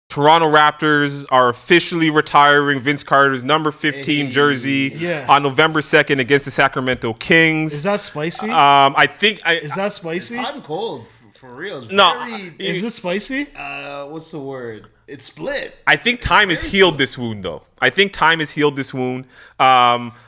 Toronto Raptors are officially retiring Vince Carter's number 15 jersey on November 2nd against the Sacramento Kings. Is that spicy? I think is that spicy? It's hot and cold for real. It's is it spicy? What's the word? It's split. I think time has healed this wound, though. But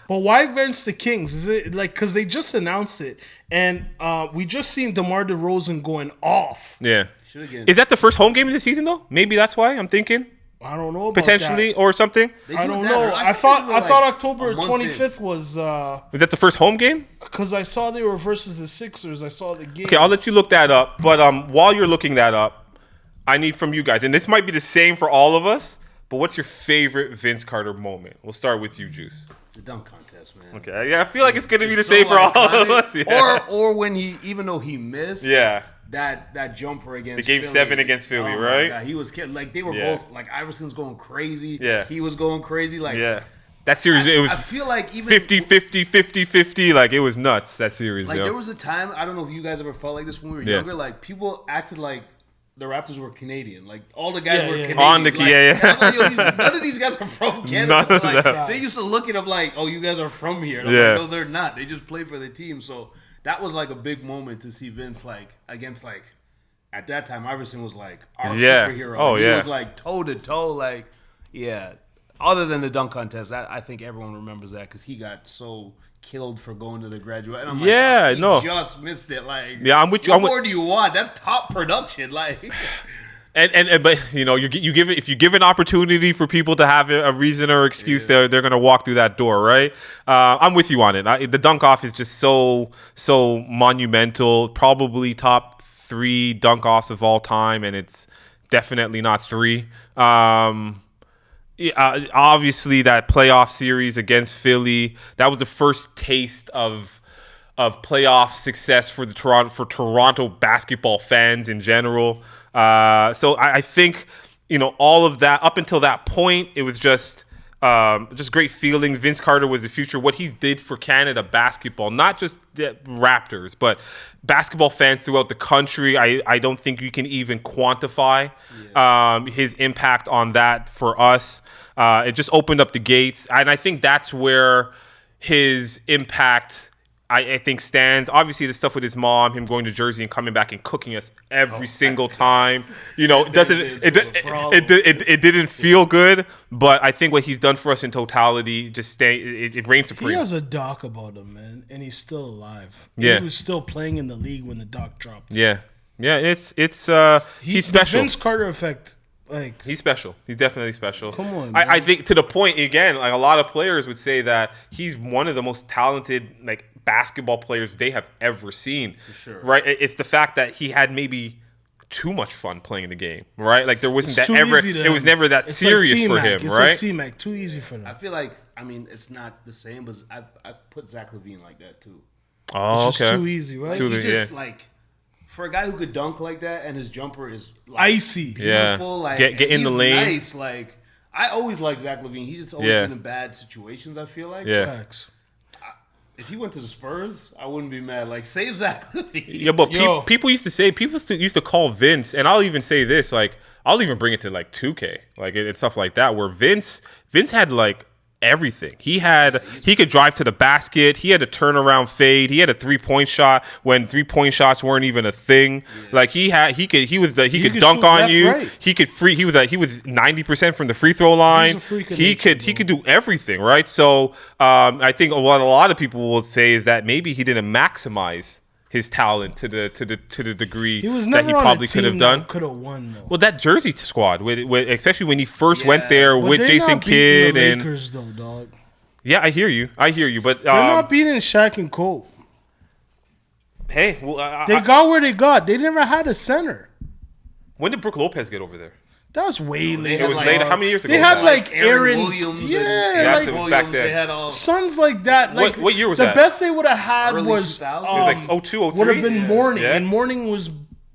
why against the Kings? Is it like because they just announced it and we just seen DeMar DeRozan going off? Yeah. Is that the first home game of the season, though? Maybe that's why I'm thinking. I don't know about potentially that. Or something. I don't know. I thought October 25th was. Was that the first home game? Because I saw they were versus the Sixers. I saw the game. Okay, I'll let you look that up. But while you're looking that up, I need from you guys, and this might be the same for all of us. But what's your favorite Vince Carter moment? We'll start with you, Juice. The dunk contest, man. Okay, yeah, I feel like it's gonna be the same for all of us. Yeah. Or when even though he missed. Yeah. That jumper against the game Philly. 7 against Philly, right? God, he was like they were both like Iverson's going crazy. Yeah, he was going crazy. Like that series, it was. I feel like even 50-50, like it was nuts. That series, like there was a time I don't know if you guys ever felt like this when we were younger. Like people acted like the Raptors were Canadian. Like all the guys were Canadian. On the like, none of these guys are from Canada. Like, they used to look at them like, oh, you guys are from here. Like, no, they're not. They just play for the team. So. That was like a big moment to see Vince like against like at that time Iverson was like our superhero. Oh he was like toe to toe like Other than the dunk contest, I think everyone remembers that because he got so killed for going to the graduate. And I'm like, he just missed it. Like I'm with you. What more do you want? That's top production. Like. But you know you give it if you give an opportunity for people to have a reason or excuse they're gonna walk through that door, right? I'm with you on it. The dunk off is just so monumental, probably top 3 dunk offs of all time, and it's definitely not 3. Obviously that playoff series against Philly, that was the first taste of playoff success for Toronto basketball fans in general. So I think, all of that up until that point, it was just great feelings. Vince Carter was the future. What he did for Canada basketball, not just the Raptors, but basketball fans throughout the country. I don't think you can even quantify his impact on that for us. It just opened up the gates. And I think that's where his impact I think stands. Obviously, the stuff with his mom, him going to Jersey and coming back and cooking us every single time. It didn't feel good, but I think what he's done for us in totality it reigns supreme. He has a doc about him, man, and he's still alive. Yeah, he was still playing in the league when the doc dropped. Yeah, it's he's special. The Vince Carter effect. Like he's special. He's definitely special. Come on, I think to the point again. Like a lot of players would say that he's one of the most talented basketball players they have ever seen. For sure. Right? It's the fact that he had maybe too much fun playing the game. Right? Like there wasn't it was never that serious for him. It's right? Like T-Mac, too easy for them. I feel like it's not the same, but I've put Zach LaVine like that too. Oh, it's just too easy, right? He just for a guy who could dunk like that and his jumper is icy, beautiful, get in the lane. Nice, like I always liked Zach LaVine. He's just always been in bad situations. I feel like facts. If he went to the Spurs, I wouldn't be mad. Like save Zach LaVine. Yeah, but people used to call Vince, and I'll even say this. Like I'll even bring it to 2K, and stuff like that, where Vince had everything. He could drive to the basket. He had a turnaround fade. He had a 3-point shot when 3-point shots weren't even a thing. Yeah. He could dunk on you. Right. He was 90% from the free throw line. He could do everything, right? So I think what a lot of people will say is that maybe he didn't maximize his talent to the degree that he probably could have done. Could have won though. Well, that Jersey squad, especially when he first went there with Jason Kidd the Lakers, though, dog. Yeah, I hear you, but they're not beating Shaq and Cole. Hey, they got where they got. They never had a center. When did Brook Lopez get over there? That was way later. It was later. How many years ago? They had Aaron Williams. Back then. They had all sons like that. What year was that? The best they would have had early was 2000s. It was 02, 03? Would have been Morning, and Morning was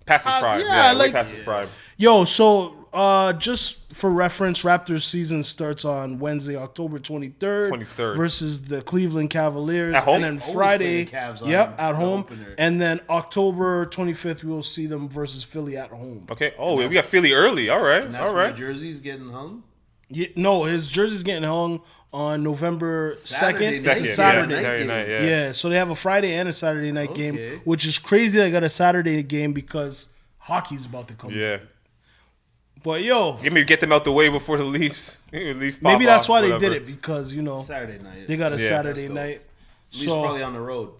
past his prime. Past his prime. Yo, so just for reference, Raptors season starts on Wednesday, October 23rd. 23rd. Versus the Cleveland Cavaliers. At home? And then Always Friday, play the Cavs on at home. opener. And then October 25th, we will see them versus Philly at home. Okay. Oh, we got Philly early. All right. And that's All where right. the jersey's getting hung. Yeah, no, his jersey's getting hung on November 2nd. Saturday It's night. a Yeah, Saturday. Saturday night. Yeah. Yeah, so they have a Friday and a Saturday night Okay. game, which is crazy. They got a Saturday game because hockey's about to come. Yeah. But yo, Get them out the way before the Leafs. Leaf maybe pop that's off, why whatever. they did it because Saturday night. they got a Yeah. Saturday Let's go. night. Leafs So probably on the road.